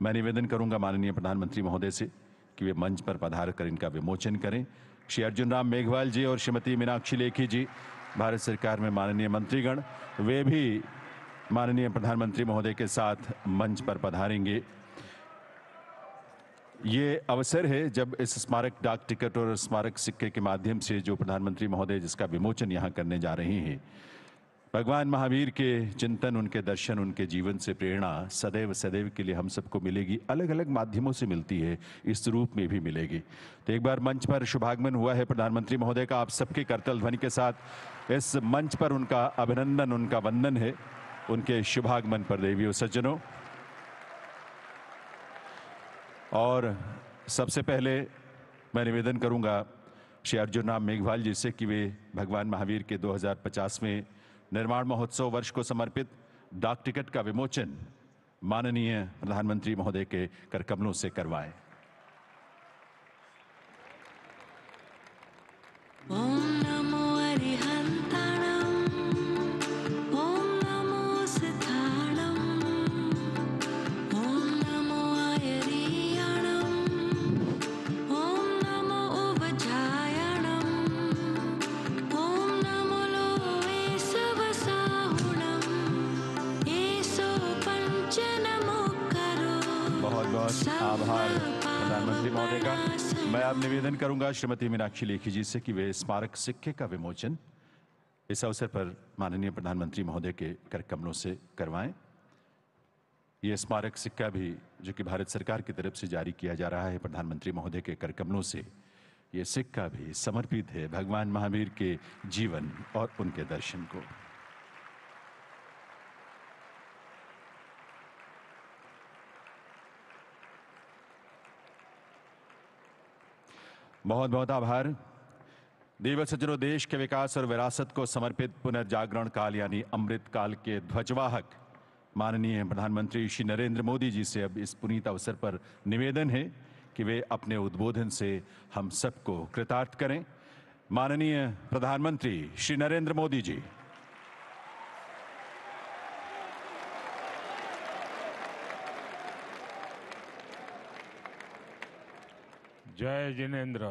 मैं निवेदन करूंगा माननीय प्रधानमंत्री महोदय से कि वे मंच पर पधार कर इनका विमोचन करें। श्री अर्जुन राम मेघवाल जी और श्रीमती मीनाक्षी लेखी जी, भारत सरकार में माननीय मंत्रीगण, वे भी माननीय प्रधानमंत्री महोदय के साथ मंच पर पधारेंगे। ये अवसर है जब इस स्मारक डाक टिकट और स्मारक सिक्के के माध्यम से जो प्रधानमंत्री महोदय जिसका विमोचन यहाँ करने जा रहे हैं, भगवान महावीर के चिंतन, उनके दर्शन, उनके जीवन से प्रेरणा सदैव सदैव के लिए हम सबको मिलेगी। अलग अलग माध्यमों से मिलती है, इस रूप में भी मिलेगी। तो एक बार मंच पर शुभागमन हुआ है प्रधानमंत्री महोदय का, आप सबके करतल ध्वनि के साथ इस मंच पर उनका अभिनंदन, उनका वंदन है उनके शुभागमन पर देवियों सज्जनों। और सबसे पहले मैं निवेदन करूंगा श्री अर्जुन राम मेघवाल जी से कि वे भगवान महावीर के 2050वें निर्माण महोत्सव वर्ष को समर्पित डाक टिकट का विमोचन माननीय प्रधानमंत्री महोदय के करकमलों से करवाएं। आभार प्रधानमंत्री महोदय का। मैं अब निवेदन करूंगा श्रीमती मीनाक्षी लेखी जी से कि वे स्मारक सिक्के का विमोचन इस अवसर पर माननीय प्रधानमंत्री महोदय के करकमलों से करवाएं। ये स्मारक सिक्का भी जो कि भारत सरकार की तरफ से जारी किया जा रहा है प्रधानमंत्री महोदय के करकमलों से, ये सिक्का भी समर्पित है भगवान महावीर के जीवन और उनके दर्शन को। बहुत बहुत आभार। देव सज्जनों, देश के विकास और विरासत को समर्पित पुनर्जागरण काल यानी अमृत काल के ध्वजवाहक माननीय प्रधानमंत्री श्री नरेंद्र मोदी जी से अब इस पुनीत अवसर पर निवेदन है कि वे अपने उद्बोधन से हम सबको कृतार्थ करें। माननीय प्रधानमंत्री श्री नरेंद्र मोदी जी। जय जिनेंद्र,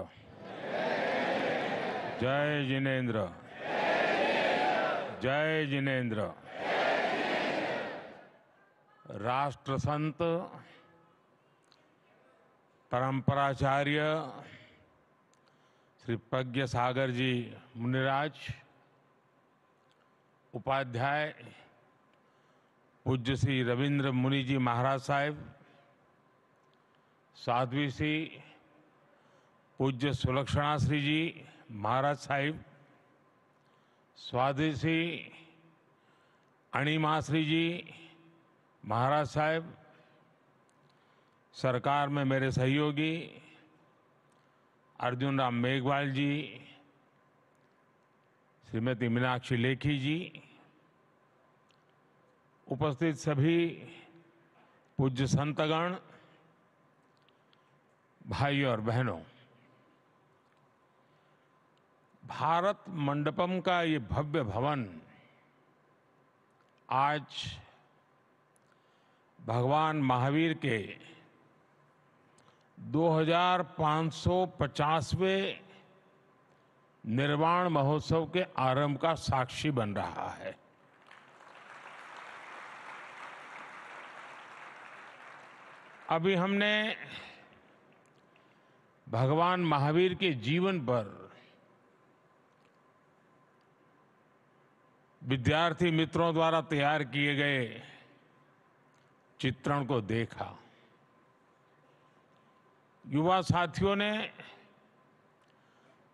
जय जिनेंद्र, जय जिनेंद्र। राष्ट्र संत, परंपराचार्य श्री प्रज्ञ सागर जी मुनिराज, उपाध्याय पूज्य श्री रविंद्र मुनि जी महाराज साहिब, साध्वी श्री पूज्य सुलक्षणा श्री जी महाराज साहिब, स्वाधी श्री अणिमा श्री जी महाराज साहिब, सरकार में मेरे सहयोगी अर्जुन राम मेघवाल जी, श्रीमती मीनाक्षी लेखी जी, उपस्थित सभी पूज्य संतगण, भाई और बहनों, भारत मंडपम का ये भव्य भवन आज भगवान महावीर के 2550वें निर्वाण महोत्सव के आरंभ का साक्षी बन रहा है। अभी हमने भगवान महावीर के जीवन पर विद्यार्थी मित्रों द्वारा तैयार किए गए चित्रण को देखा। युवा साथियों ने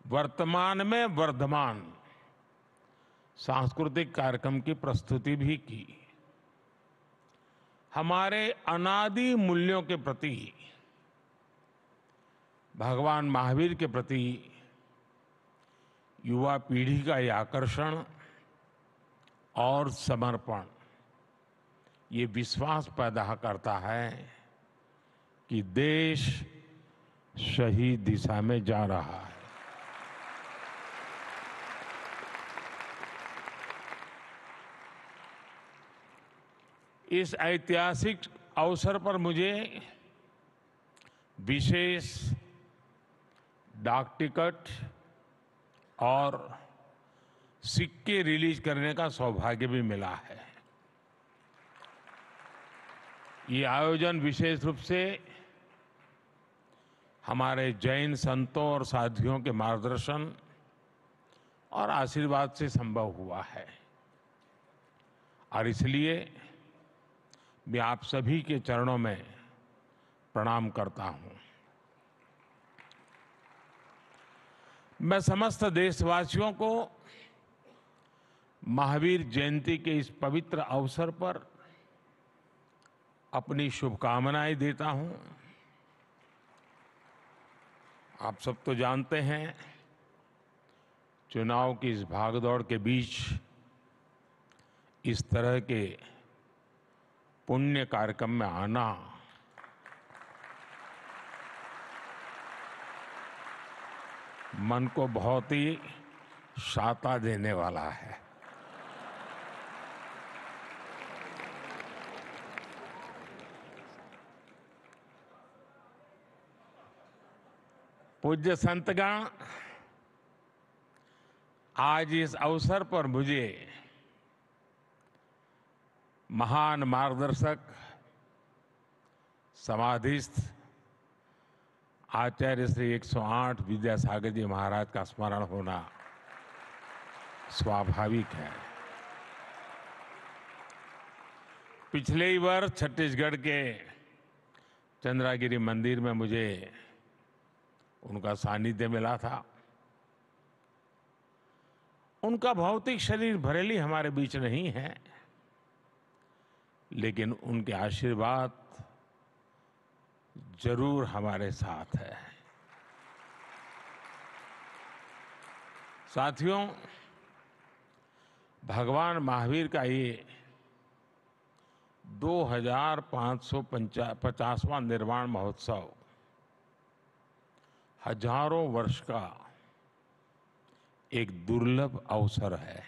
वर्तमान में वर्धमान सांस्कृतिक कार्यक्रम की प्रस्तुति भी की। हमारे अनादि मूल्यों के प्रति, भगवान महावीर के प्रति युवा पीढ़ी का ये आकर्षण और समर्पण ये विश्वास पैदा करता है कि देश सही दिशा में जा रहा है। इस ऐतिहासिक अवसर पर मुझे विशेष डाक टिकट और सिक्के रिलीज करने का सौभाग्य भी मिला है। ये आयोजन विशेष रूप से हमारे जैन संतों और साथियों के मार्गदर्शन और आशीर्वाद से संभव हुआ है और इसलिए मैं आप सभी के चरणों में प्रणाम करता हूं। मैं समस्त देशवासियों को महावीर जयंती के इस पवित्र अवसर पर अपनी शुभकामनाएं देता हूं। आप सब तो जानते हैं, चुनाव की इस भागदौड़ के बीच इस तरह के पुण्य कार्यक्रम में आना मन को बहुत ही शाता देने वाला है। पूज्य संतगण, आज इस अवसर पर मुझे महान मार्गदर्शक समाधिस्थ आचार्य श्री 108 विद्यासागर जी महाराज का स्मरण होना स्वाभाविक है। पिछले ही वर्ष छत्तीसगढ़ के चंद्रागिरी मंदिर में मुझे उनका सानिध्य मिला था। उनका भौतिक शरीर भले हमारे बीच नहीं है, लेकिन उनके आशीर्वाद जरूर हमारे साथ है। साथियों, भगवान महावीर का ये 2550वां निर्वाण महोत्सव हजारों वर्ष का एक दुर्लभ अवसर है।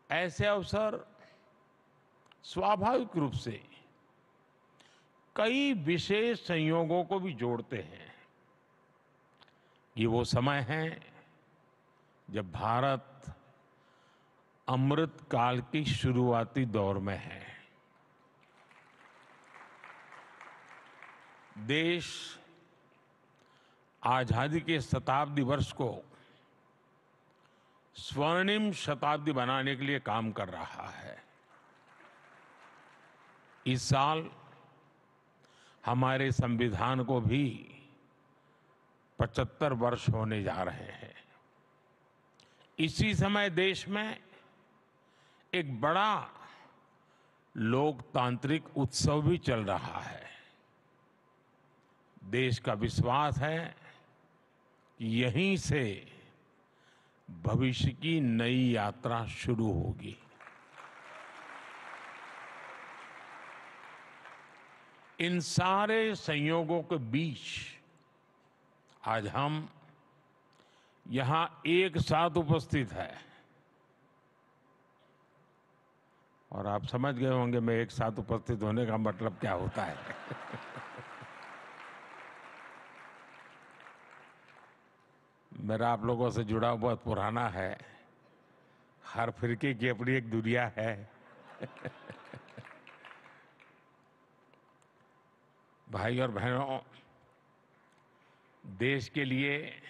ऐसे अवसर स्वाभाविक रूप से कई विशेष संयोगों को भी जोड़ते हैं। ये वो समय है जब भारत अमृत काल की शुरुआती दौर में है। देश आजादी के शताब्दी वर्ष को स्वर्णिम शताब्दी बनाने के लिए काम कर रहा है। इस साल हमारे संविधान को भी 75 वर्ष होने जा रहे हैं। इसी समय देश में एक बड़ा लोकतांत्रिक उत्सव भी चल रहा है। देश का विश्वास है कि यहीं से भविष्य की नई यात्रा शुरू होगी। इन सारे संयोगों के बीच आज हम यहां एक साथ उपस्थित है और आप समझ गए होंगे मैं एक साथ उपस्थित होने का मतलब क्या होता है। मेरा आप लोगों से जुड़ाव बहुत पुराना है। हर फिरके की अपनी एक दुनिया है। भाई और बहनों, देश के लिए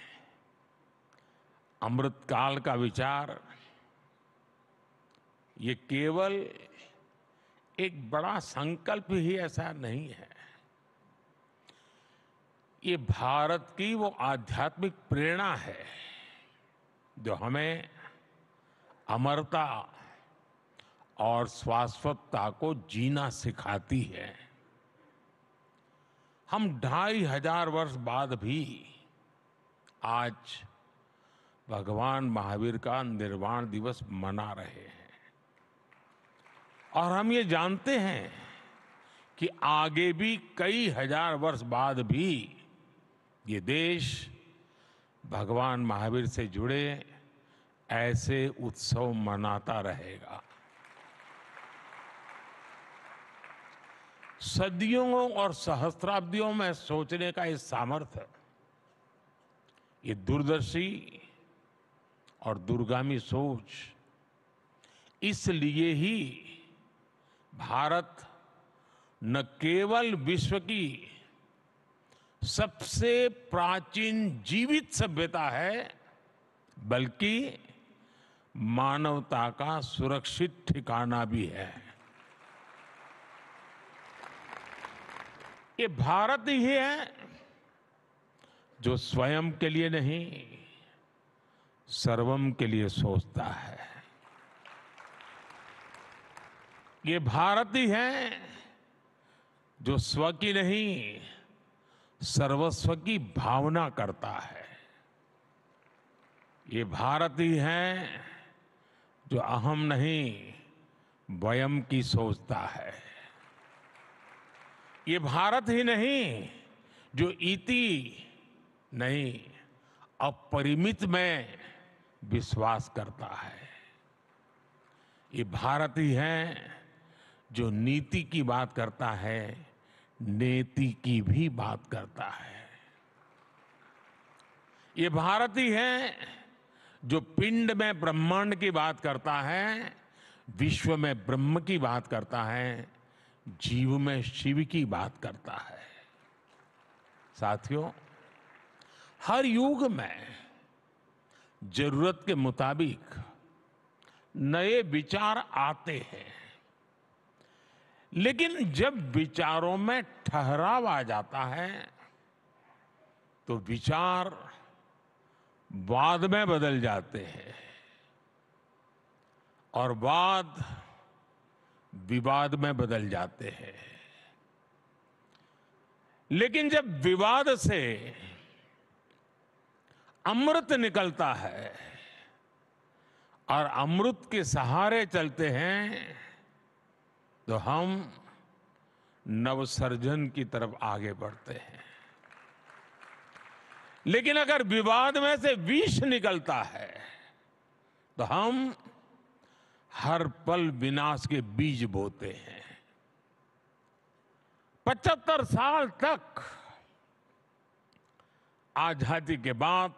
अमृतकाल का विचार ये केवल एक बड़ा संकल्प ही ऐसा नहीं है। ये भारत की वो आध्यात्मिक प्रेरणा है जो हमें अमरता और शाश्वतता को जीना सिखाती है। हम 2500 वर्ष बाद भी आज भगवान महावीर का निर्वाण दिवस मना रहे हैं और हम ये जानते हैं कि आगे भी कई हजार वर्ष बाद भी ये देश भगवान महावीर से जुड़े ऐसे उत्सव मनाता रहेगा। सदियों और सहस्त्राब्दियों में सोचने का ये सामर्थ्य, ये दूरदर्शी और दूरगामी सोच, इसलिए ही भारत न केवल विश्व की सबसे प्राचीन जीवित सभ्यता है, बल्कि मानवता का सुरक्षित ठिकाना भी है। ये भारत ही है जो स्वयं के लिए नहीं, सर्वम के लिए सोचता है। ये भारत ही है जो स्व की नहीं, सर्वस्व की भावना करता है। ये भारत ही है जो अहम नहीं, वयम की सोचता है। ये भारत ही नहीं जो इति नहीं, अपरिमित में विश्वास करता है। ये भारत ही है जो नीति की बात करता है, नेति की भी बात करता है। ये भारत ही है जो पिंड में ब्रह्मांड की बात करता है, विश्व में ब्रह्म की बात करता है, जीव में शिव की बात करता है। साथियों, हर युग में जरूरत के मुताबिक नए विचार आते हैं, लेकिन जब विचारों में ठहराव आ जाता है तो विचार वाद में बदल जाते हैं और वाद विवाद में बदल जाते हैं। लेकिन जब विवाद से अमृत निकलता है और अमृत के सहारे चलते हैं तो हम नवसर्जन की तरफ आगे बढ़ते हैं। लेकिन अगर विवाद में से विष निकलता है तो हम हर पल विनाश के बीज बोते हैं। 75 साल तक आजादी के बाद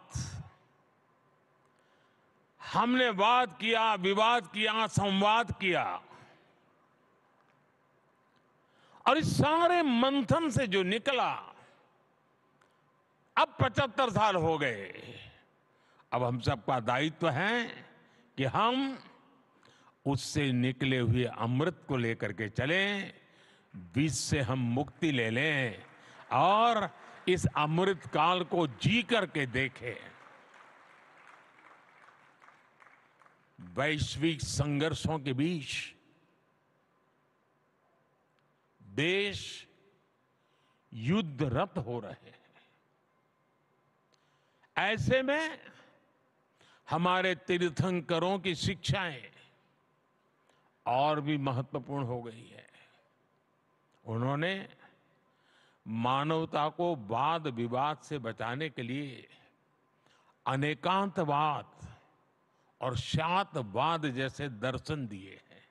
हमने वाद किया, विवाद किया, संवाद किया, और इस सारे मंथन से जो निकला, अब 75 साल हो गए। अब हम सबका दायित्व है कि हम उससे निकले हुए अमृत को लेकर के चलें, विष से हम मुक्ति ले लें और इस अमृत काल को जी करके देखें। वैश्विक संघर्षों के बीच देश युद्धरत हो रहे हैं। ऐसे में हमारे तीर्थंकरों की शिक्षाएं और भी महत्वपूर्ण हो गई है। उन्होंने मानवता को वाद विवाद से बचाने के लिए अनेकांतवाद और शातवाद जैसे दर्शन दिए हैं।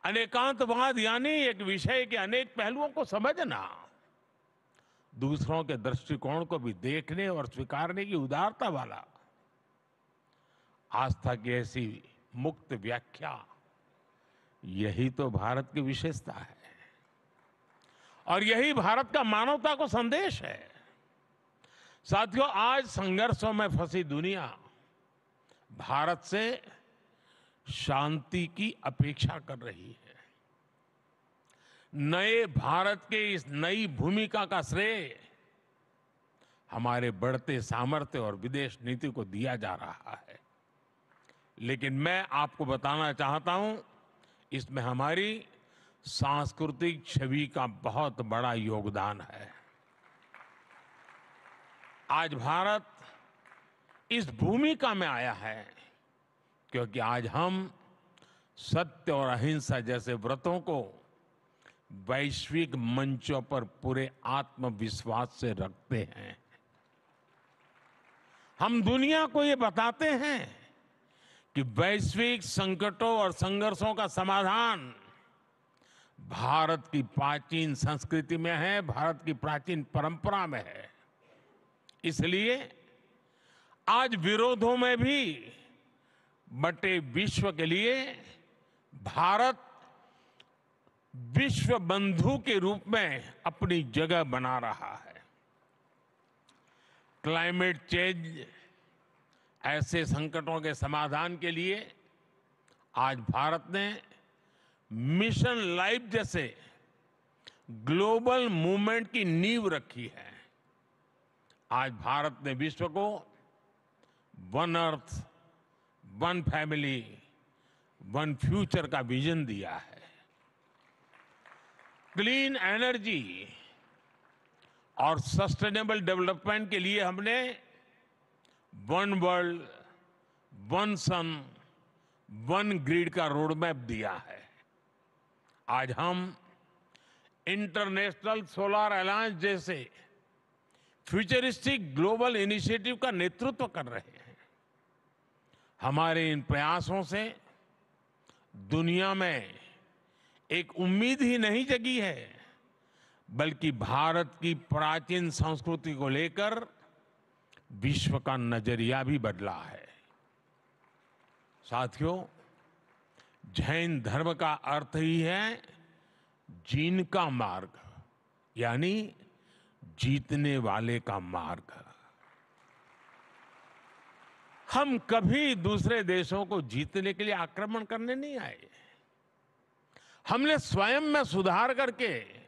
अनेकांतवाद यानी एक विषय के अनेक पहलुओं को समझना, दूसरों के दृष्टिकोण को भी देखने और स्वीकारने की उदारता वाला। आस्था की ऐसी मुक्त व्याख्या, यही तो भारत की विशेषता है और यही भारत का मानवता को संदेश है। साथियों, आज संघर्षों में फंसी दुनिया भारत से शांति की अपेक्षा कर रही है। नए भारत के इस नई भूमिका का श्रेय हमारे बढ़ते सामर्थ्य और विदेश नीति को दिया जा रहा है। लेकिन मैं आपको बताना चाहता हूं, इसमें हमारी सांस्कृतिक छवि का बहुत बड़ा योगदान है। आज भारत इस भूमिका में आया है क्योंकि आज हम सत्य और अहिंसा जैसे व्रतों को वैश्विक मंचों पर पूरे आत्मविश्वास से रखते हैं। हम दुनिया को ये बताते हैं कि वैश्विक संकटों और संघर्षों का समाधान भारत की प्राचीन संस्कृति में है, भारत की प्राचीन परंपरा में है। इसलिए आज विरोधों में भी बटे विश्व के लिए भारत विश्व बंधु के रूप में अपनी जगह बना रहा है। क्लाइमेट चेंज ऐसे संकटों के समाधान के लिए आज भारत ने मिशन लाइफ जैसे ग्लोबल मूवमेंट की नींव रखी है। आज भारत ने विश्व को one earth, one family, one future का विजन दिया है। क्लीन एनर्जी और सस्टेनेबल डेवलपमेंट के लिए हमने वन वर्ल्ड, वन सन, वन ग्रिड का रोड मैप दिया है। आज हम इंटरनेशनल सोलर अलायंस जैसे फ्यूचरिस्टिक ग्लोबल इनिशिएटिव का नेतृत्व कर रहे हैं। हमारे इन प्रयासों से दुनिया में एक उम्मीद ही नहीं जगी है, बल्कि भारत की प्राचीन संस्कृति को लेकर विश्व का नजरिया भी बदला है। साथियों, जैन धर्म का अर्थ ही है जीन का मार्ग, यानी जीतने वाले का मार्ग। हम कभी दूसरे देशों को जीतने के लिए आक्रमण करने नहीं आए। हमने स्वयं में सुधार करके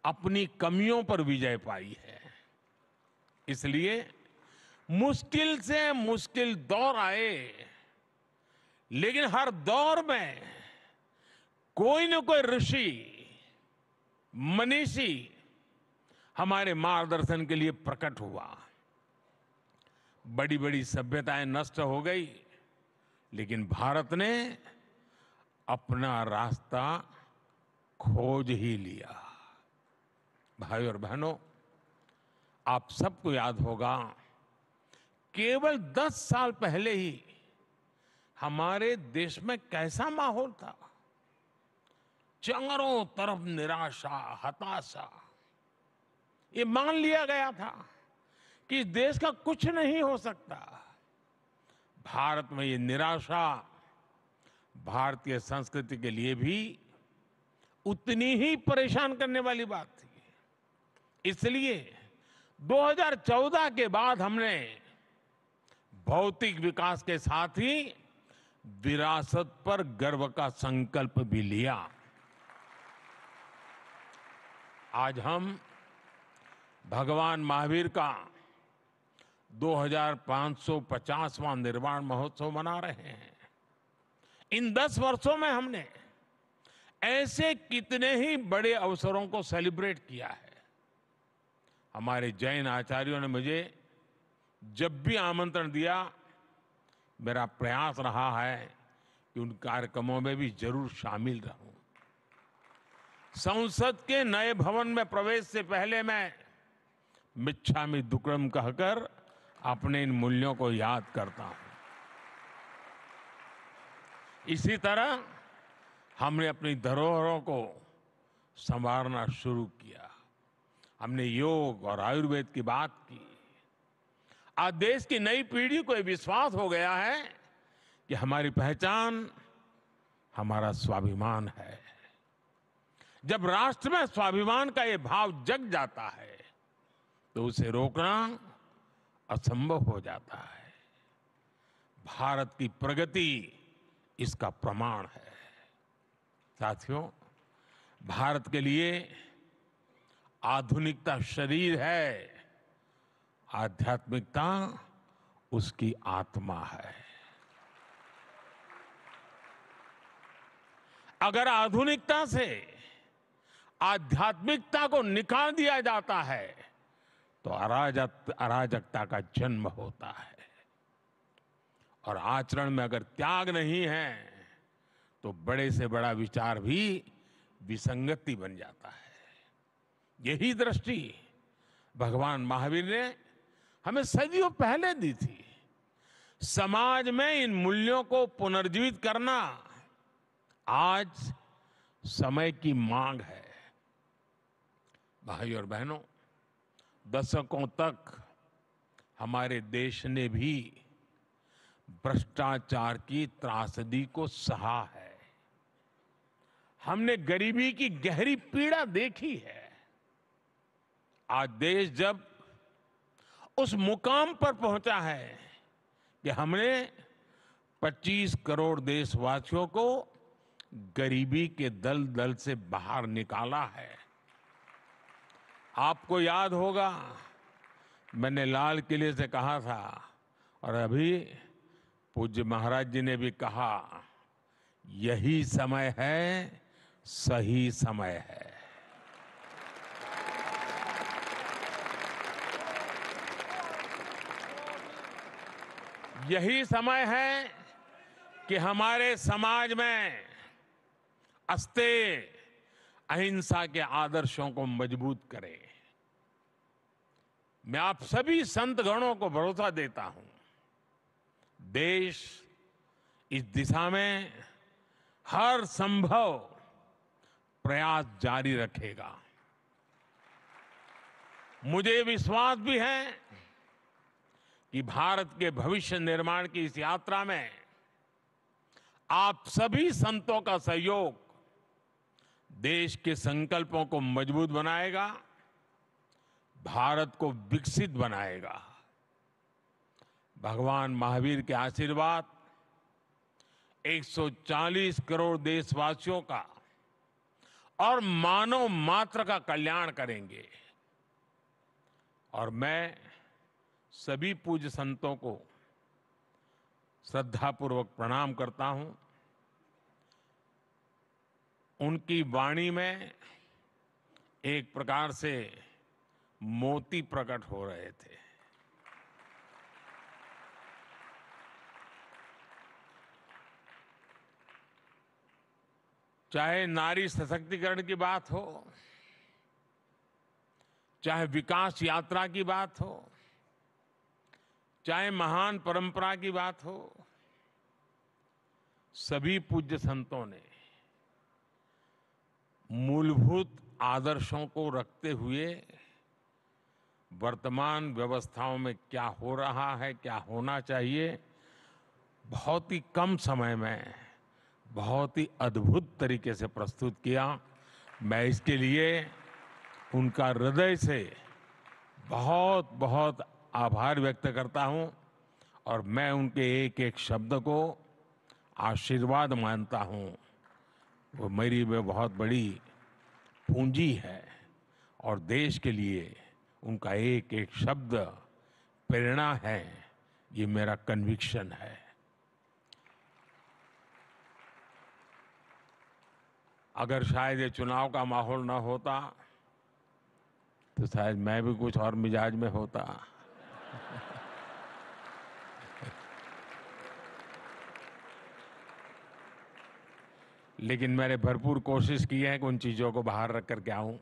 अपनी कमियों पर विजय पाई है। इसलिए मुश्किल से मुश्किल दौर आए, लेकिन हर दौर में कोई न कोई ऋषि, मनीषी हमारे मार्गदर्शन के लिए प्रकट हुआ। बड़ी बड़ी सभ्यताएं नष्ट हो गई, लेकिन भारत ने अपना रास्ता खोज ही लिया। भाइयों और बहनों, आप सबको याद होगा, केवल 10 साल पहले ही हमारे देश में कैसा माहौल था। चारों तरफ निराशा, हताशा। ये मान लिया गया था कि इस देश का कुछ नहीं हो सकता। भारत में ये निराशा भारतीय संस्कृति के लिए भी उतनी ही परेशान करने वाली बात थी। इसलिए 2014 के बाद हमने भौतिक विकास के साथ ही विरासत पर गर्व का संकल्प भी लिया। आज हम भगवान महावीर का 2550वां निर्वाण महोत्सव मना रहे हैं। इन 10 वर्षों में हमने ऐसे कितने ही बड़े अवसरों को सेलिब्रेट किया है। हमारे जैन आचार्यों ने मुझे जब भी आमंत्रण दिया, मेरा प्रयास रहा है कि उन कार्यक्रमों में भी जरूर शामिल रहूं। संसद के नए भवन में प्रवेश से पहले मैं मिच्छामि दुक्कडम कहकर अपने इन मूल्यों को याद करता हूं। इसी तरह हमने अपनी धरोहरों को संवारना शुरू किया। हमने योग और आयुर्वेद की बात की। आज देश की नई पीढ़ी को यह विश्वास हो गया है कि हमारी पहचान हमारा स्वाभिमान है। जब राष्ट्र में स्वाभिमान का ये भाव जग जाता है तो उसे रोकना असंभव हो जाता है। भारत की प्रगति इसका प्रमाण है। साथियों, भारत के लिए आधुनिकता शरीर है, आध्यात्मिकता उसकी आत्मा है। अगर आधुनिकता से आध्यात्मिकता को निकाल दिया जाता है तो अराजकता का जन्म होता है। और आचरण में अगर त्याग नहीं है तो बड़े से बड़ा विचार भी विसंगति बन जाता है। यही दृष्टि भगवान महावीर ने हमें सदियों पहले दी थी। समाज में इन मूल्यों को पुनर्जीवित करना आज समय की मांग है। भाई और बहनों, दशकों तक हमारे देश ने भी भ्रष्टाचार की त्रासदी को सहा है। हमने गरीबी की गहरी पीड़ा देखी है। आज देश जब उस मुकाम पर पहुंचा है कि हमने 25 करोड़ देशवासियों को गरीबी के दलदल से बाहर निकाला है। आपको याद होगा, मैंने लाल किले से कहा था और अभी पूज्य महाराज जी ने भी कहा, यही समय है, सही समय है। यही समय है कि हमारे समाज में अस्ते अहिंसा के आदर्शों को मजबूत करें। मैं आप सभी संत गणों को भरोसा देता हूं, देश इस दिशा में हर संभव प्रयास जारी रखेगा। मुझे विश्वास भी है कि भारत के भविष्य निर्माण की इस यात्रा में आप सभी संतों का सहयोग देश के संकल्पों को मजबूत बनाएगा, भारत को विकसित बनाएगा। भगवान महावीर के आशीर्वाद 140 करोड़ देशवासियों का और मानव मात्र का कल्याण करेंगे। और मैं सभी पूज्य संतों को श्रद्धापूर्वक प्रणाम करता हूं। उनकी वाणी में एक प्रकार से मोती प्रकट हो रहे थे। चाहे नारी सशक्तिकरण की बात हो, चाहे विकास यात्रा की बात हो, चाहे महान परंपरा की बात हो, सभी पूज्य संतों ने मूलभूत आदर्शों को रखते हुए वर्तमान व्यवस्थाओं में क्या हो रहा है, क्या होना चाहिए, बहुत ही कम समय में बहुत ही अद्भुत तरीके से प्रस्तुत किया। मैं इसके लिए उनका हृदय से बहुत बहुत आभार व्यक्त करता हूं और मैं उनके एक एक शब्द को आशीर्वाद मानता हूं। वो मेरी में बहुत बड़ी पूंजी है और देश के लिए उनका एक एक शब्द प्रेरणा है, ये मेरा कन्विक्शन है। अगर शायद ये चुनाव का माहौल ना होता तो शायद मैं भी कुछ और मिजाज में होता। लेकिन मैंने भरपूर कोशिश की है कि उन चीजों को बाहर रख करके आऊं।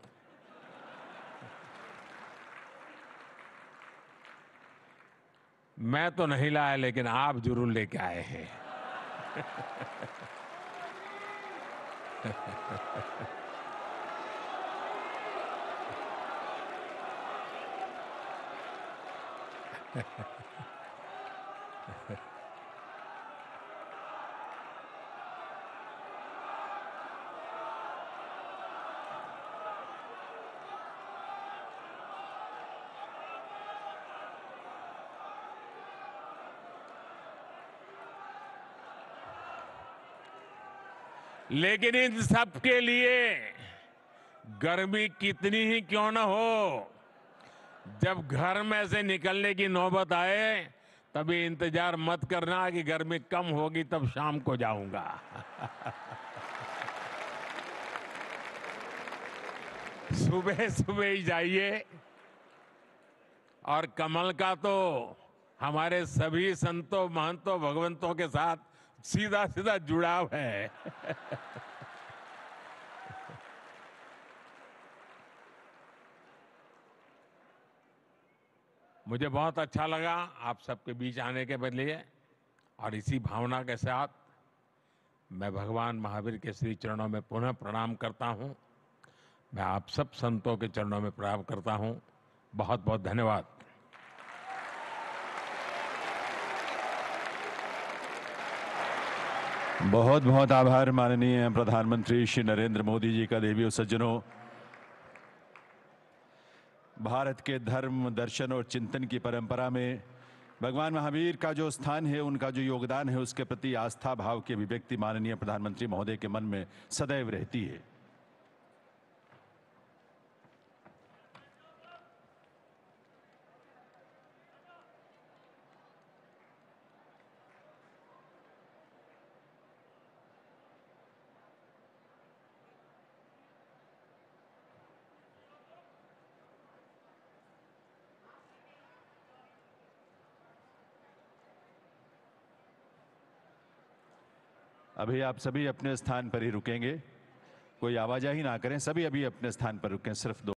मैं तो नहीं लाया, लेकिन आप जरूर लेके आए हैं। लेकिन इन सब के लिए गर्मी कितनी ही क्यों ना हो, जब घर में से निकलने की नौबत आए तभी इंतजार मत करना कि गर्मी कम होगी तब शाम को जाऊंगा। सुबह सुबह ही जाइए। और कमल का तो हमारे सभी संतों, महंतों, भगवंतों के साथ सीधा सीधा जुड़ाव है। मुझे बहुत अच्छा लगा आप सबके बीच आने के बदले और इसी भावना के साथ मैं भगवान महावीर के श्री चरणों में पुनः प्रणाम करता हूं। मैं आप सब संतों के चरणों में प्रणाम करता हूं। बहुत बहुत धन्यवाद। बहुत बहुत आभार माननीय प्रधानमंत्री श्री नरेंद्र मोदी जी का। देवियों सज्जनों, भारत के धर्म, दर्शन और चिंतन की परंपरा में भगवान महावीर का जो स्थान है, उनका जो योगदान है, उसके प्रति आस्था भाव की अभिव्यक्ति माननीय प्रधानमंत्री महोदय के मन में सदैव रहती है। अभी आप सभी अपने स्थान पर ही रुकेंगे, कोई आवाजाही ना करें, सभी अभी अपने स्थान पर रुकें, सिर्फ 2